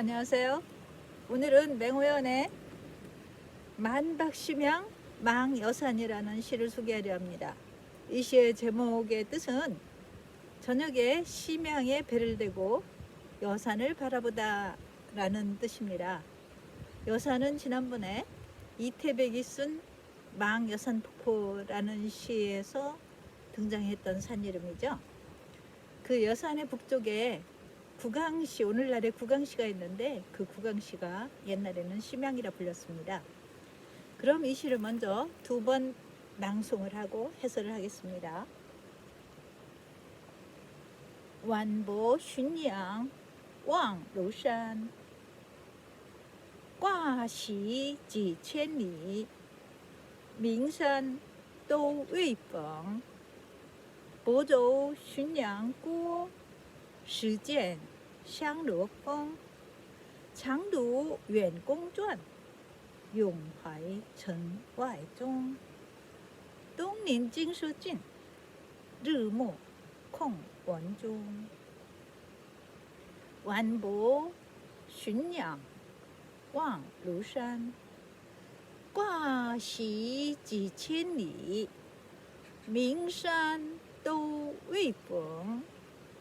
안녕하세요. 오늘은 맹호연의 만박심양 망여산이라는 시를 소개하려 합니다. 이 시의 제목의 뜻은 저녁에 심양에 배를 대고 여산을 바라보다 라는 뜻입니다. 여산은 지난번에 이태백이 쓴 망여산폭포라는 시에서 등장했던 산 이름이죠. 그 여산의 북쪽에 구강시, 오늘날의 구강시가 있는데 그 구강시가 옛날에는 심양이라 불렸습니다. 그럼 이 시를 먼저 두 번 낭송을 하고 해설을 하겠습니다. 완보 슌양 왕楼山 挂席几千里 名山都未逢 伯州浔阳郭 时见香罗峰 长读远公传 永怀城外中 东临经书近 日暮空文中 晚博浔阳望庐山 挂席几千里 名山都未逢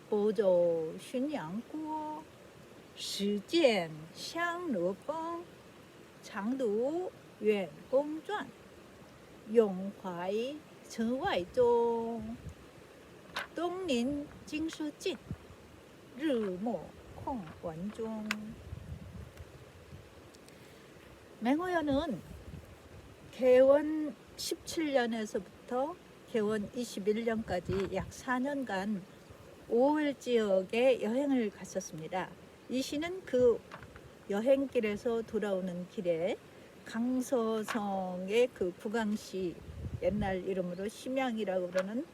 伯州浔阳郭 时见香罗峰 长读远公传 永怀城外中 东临经书近 日暮空文中 맹호연은 개원 17년에서부터 개원 21년까지 약 4년간 5월 지역에 여행을 갔었습니다. 이 시는 그 여행길에서 돌아오는 길에 강서성의 그 구강시, 옛날 이름으로 심양이라고 그러는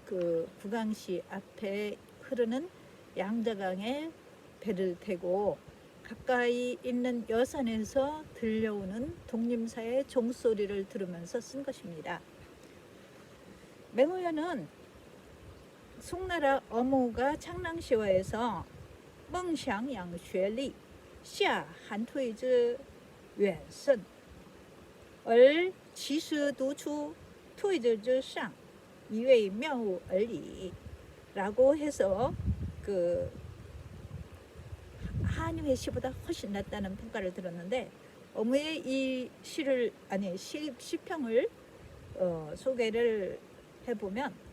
그 구강시 앞에 흐르는 양자강에 배를 태고 가까이 있는 여산에서 들려오는 독림사의 종소리를 들으면서 쓴 것입니다. 맹호연은 송나라 어무가 창랑시화에서 梦想养学力下韩退之远胜而其实独出退之之上一位妙物而已 라고 해서 그 한유의 시보다 훨씬 낫다는 평가를 들었는데 어무의 이 시를 시평을 소개를 해보면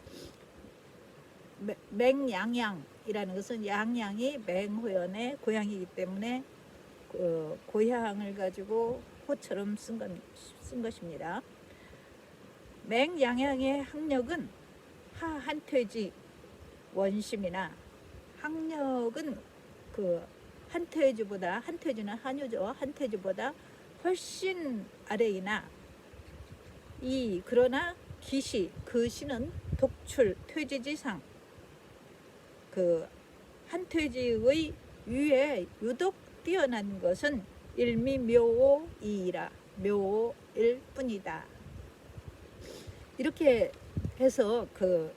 맹양양이라는 것은 양양이 맹호연의 고향이기 때문에 그 고향을 가지고 호처럼 쓴 것입니다. 맹양양의 학력은 하한퇴지 원심이나 학력은 그 한퇴지는 한유죠. 한퇴지보다 훨씬 아래이나 그러나 기시, 그 시는 독출, 퇴지지상, 그 한퇴지의 위에 유독 뛰어난 것은 일미묘오이라, 묘오일 뿐이다. 이렇게 해서 그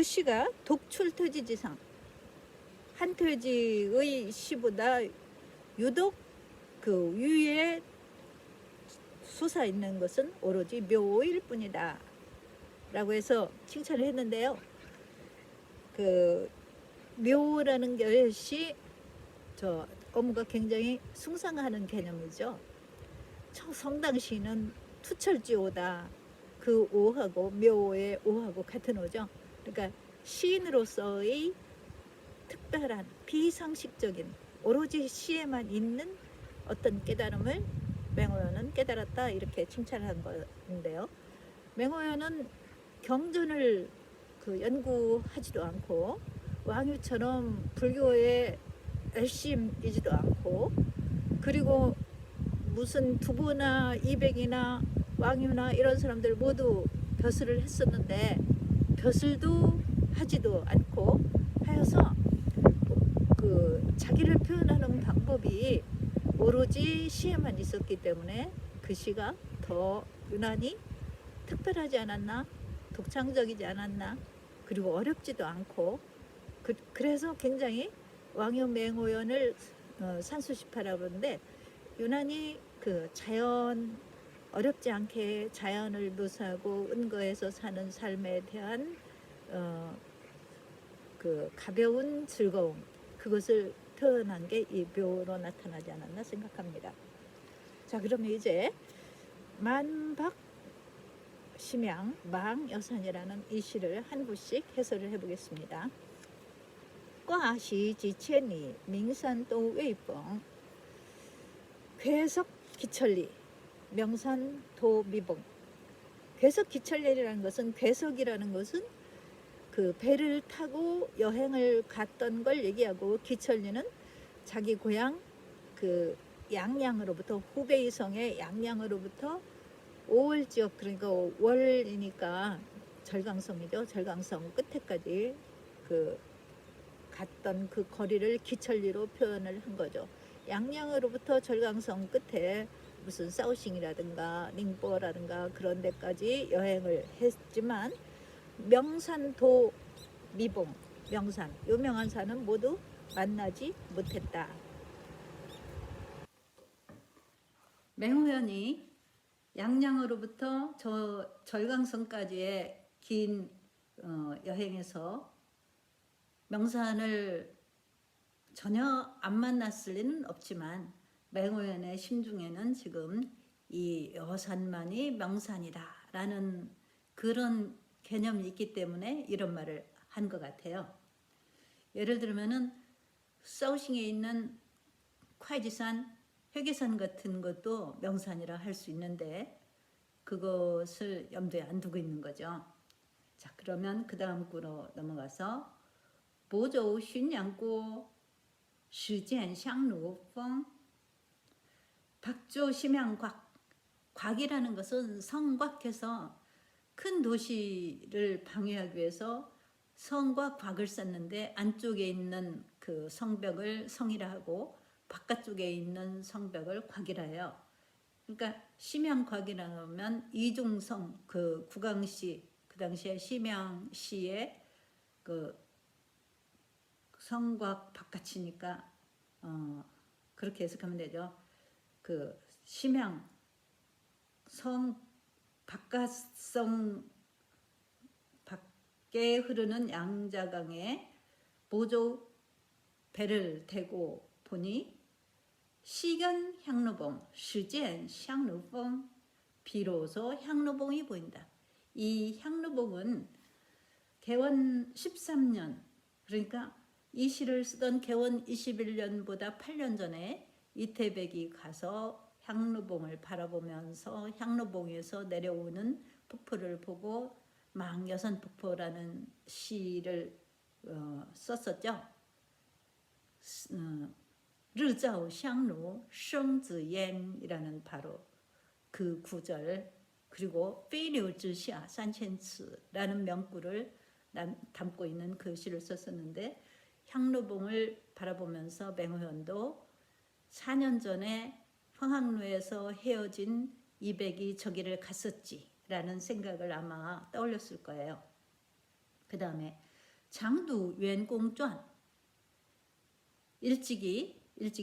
시가 독출 퇴지지상, 한퇴지의 시보다 유독 그 위에 솟아 있는 것은 오로지 묘일 뿐이다 라고 해서 칭찬을 했는데요. 그 묘라는 것이 저 어무가 굉장히 숭상하는 개념이죠. 성당시는 투철지오다, 그 오하고 묘의 오하고 같은 오죠. 그러니까 시인으로서의 특별한 비상식적인 오로지 시에만 있는 어떤 깨달음을 맹호연은 깨달았다, 이렇게 칭찬한 건데요. 맹호연은 경전을 연구하지도 않고 왕유처럼 불교에 열심이지도 않고, 그리고 무슨 두부나 이백이나 왕유나 이런 사람들 모두 벼슬을 했었는데 벼슬도 하지도 않고 하여서 그 자기를 표현하는 방법이 오로지 시에만 있었기 때문에 그 시가 더 유난히 특별하지 않았나, 독창적이지 않았나, 그리고 어렵지도 않고 그래서 굉장히 왕유맹오연을 산수시파라고 그러는데, 유난히 그 자연, 어렵지 않게 자연을 묘사하고 은거에서 사는 삶에 대한 그 가벼운 즐거움, 그것을 표현한 게 이 묘로 나타나지 않았나 생각합니다. 자, 그러면 이제 만박 심양 망여산이라는 이 시를 한 구씩 해설을 해보겠습니다. 挂席及千里 名山都未逢 괴석기천리 명산도미봉. 괴석기천리라는 것은, 괴석이라는 것은 그 배를 타고 여행을 갔던 걸 얘기하고, 기천리는 자기 고향 그 양양으로부터, 후베이 성의 양양으로부터 5월 지역, 그러니까 월이니까 절강성이죠. 절강성 끝에까지 그 갔던 그 거리를 기천리로 표현을 한 거죠. 양양으로부터 절강성 끝에 무슨 사오싱이라든가 닝보라든가 그런 데까지 여행을 했지만, 명산도 미봉, 명산, 유명한 산은 모두 만나지 못했다. 맹호연이 양양으로부터 저 절강성까지의 긴 여행에서 명산을 전혀 안 만났을 리는 없지만, 맹호연의 심중에는 지금 이 여산만이 명산이다 라는 그런 개념이 있기 때문에 이런 말을 한 것 같아요. 예를 들면은 사오싱에 있는 콰이지산, 회계산 같은 것도 명산이라 할 수 있는데, 그것을 염두에 안 두고 있는 거죠. 자, 그러면 그 다음 구로 넘어가서 보저우 슌양구 시젠 샹루펑. 박조 심양곽, 곽이라는 것은 성곽해서 큰 도시를 방해하기 위해서 성과 곽을 쌓는데, 안쪽에 있는 그 성벽을 성이라 하고 바깥쪽에 있는 성벽을 곽이라 해요. 그러니까 심양곽이라면 이중성, 그 구강시, 그 당시에 심양시의 그 성곽 바깥이니까 그렇게 해석하면 되죠. 그 심양 성 바깥성 밖에 흐르는 양자강에 보조 배를 대고 보니 시견 향루봉, 시젠 향루봉, 비로소 향루봉이 보인다. 이 향루봉은 개원 13년, 그러니까 이 시를 쓰던 개원 21년보다 8년 전에 이태백이 가서 향루봉을 바라보면서 향루봉에서 내려오는 폭포를 보고 망여산폭포라는 시를 썼었죠. 르자오 향루 성즈옌이라는 바로 그 구절, 그리고 페이류즈샤 산첸츠라는 명구를 담고 있는 그 시를 썼었는데, 향루봉을 바라보면서 맹호연도 4년 전에 황학루에서 헤어진 이백이 저기를 갔었지라는 생각을 아마 떠올렸을 거예요. 그 다음에 장두 웬공传, 일찍이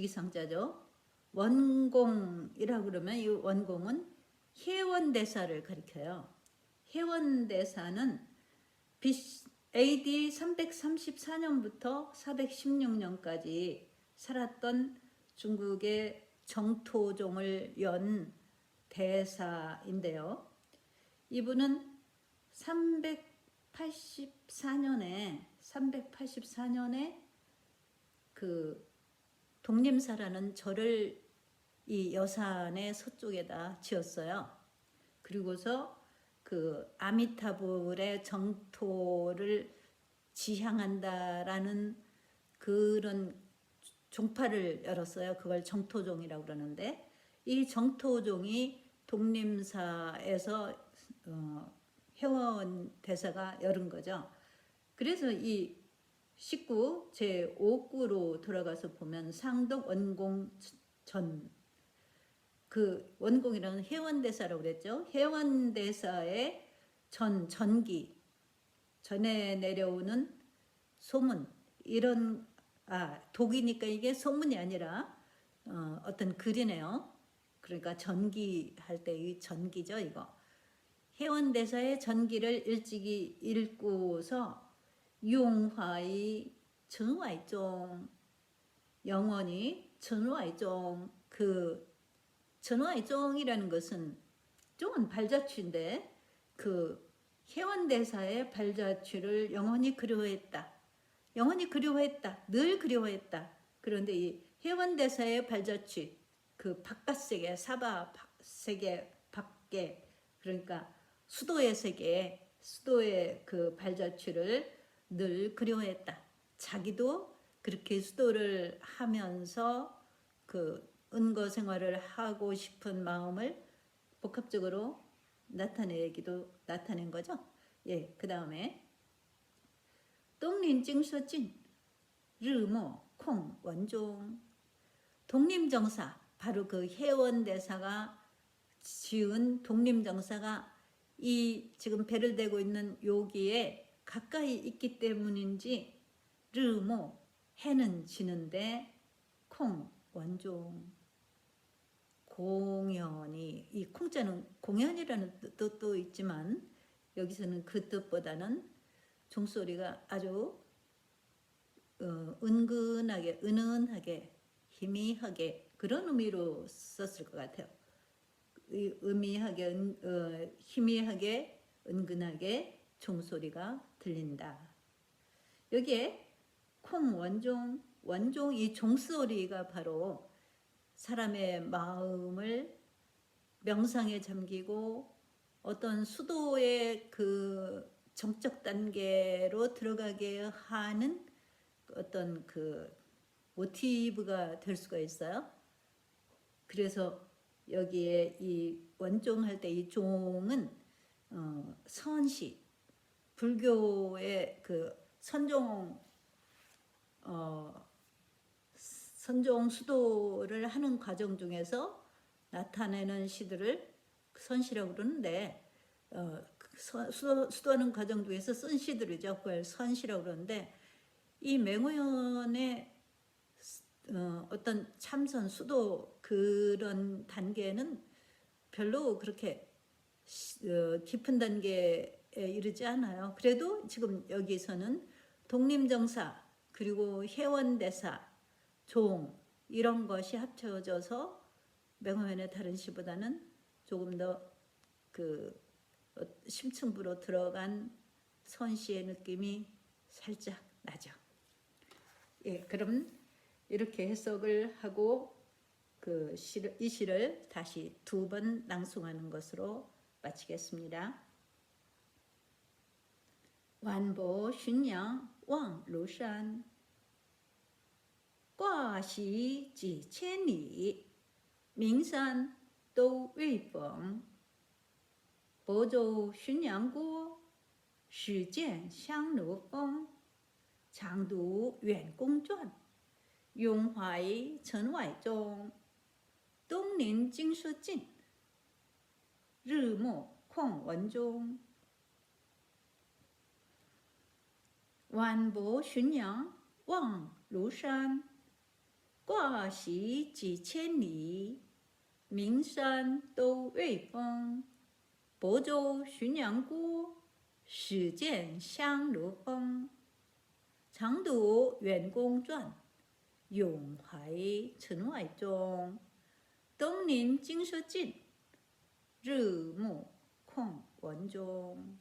성자죠. 원공이라고 그러면 이 원공은 혜원대사를 가리켜요. 혜원대사는 AD 334년부터 416년까지 살았던 중국의 정토종을 연 대사인데요. 이분은 384년에 그 독림사라는 절을 이 여산의 서쪽에다 지었어요. 그리고서 그 아미타불의 정토를 지향한다라는 그런 종파를 열었어요. 그걸 정토종이라고 그러는데, 이 정토종이 독림사에서 회원 대사가 열은 거죠. 그래서 이 19 제5구로 돌아가서 보면 상독 원공전, 그 원공이라는 회원대사라고 그랬죠. 회원대사의 전기, 전에 내려오는 소문, 이런 독이니까 이게 소문이 아니라 어떤 글이네요. 그러니까 전기할 때의 전기죠, 이거. 해원대사의 전기를 일찍이 읽고서 용화의 전화이종, 영원히 전화이종, 그 전화이종이라는 것은 종은 발자취인데 그 해원대사의 발자취를 영원히 그리워했다. 영원히 그리워했다. 늘 그리워했다. 그런데 이 해원대사의 발자취, 그 바깥세계, 사바 세계 밖에, 그러니까 수도의 세계, 수도의 그 발자취를 늘 그리워했다. 자기도 그렇게 수도를 하면서 그 은거 생활을 하고 싶은 마음을 복합적으로 나타낸 거죠. 예, 그 다음에 독립증서진 르모 콩 원종, 독립정사, 바로 그 해원대사가 지은 독립정사가 이 지금 배를 대고 있는 여기에 가까이 있기 때문인지 르모, 해는 지는데 콩 원종, 공연이, 이 콩자는 공연이라는 뜻도 있지만 여기서는 그 뜻보다는 종소리가 아주 은근하게, 은은하게, 희미하게, 그런 의미로 썼을 것 같아요. 의미하게, 희미하게, 은근하게 종소리가 들린다. 여기에 콩 원종, 원종, 이 종소리가 바로 사람의 마음을 명상에 잠기고 어떤 수도의 그 정적 단계로 들어가게 하는 어떤 그 모티브가 될 수가 있어요. 그래서 여기에 이 원종할 때 이 종은 선시, 불교의 그 선종 수도를 하는 과정 중에서 나타내는 시들을 선시라고 그러는데 수도하는 과정 중에서 쓴 시들이죠. 그걸 선시라고 그러는데 이 맹호연의 어떤 참선, 수도 그런 단계는 별로 그렇게 깊은 단계에 이르지 않아요. 그래도 지금 여기서는 독립정사, 그리고 해원대사, 종, 이런 것이 합쳐져서 맹호연의 다른 시보다는 조금 더 그 심층부로 들어간 선시의 느낌이 살짝 나죠. 예, 그럼 이렇게 해석을 하고 이 시를 다시 2번 낭송하는 것으로 마치겠습니다. 완보 슌양 왕 루산, 挂席几千里，名山都未逢。亳州浔阳郭，始见香炉峰。常读远公传，永怀尘外中。东临经书尽，日暮况文中。晚泊浔阳望庐山，挂席几千里，名山都未逢。亳州浔阳郭，始见香炉峰。常读远公传，永怀尘外中。东临经书尽，日暮况文中。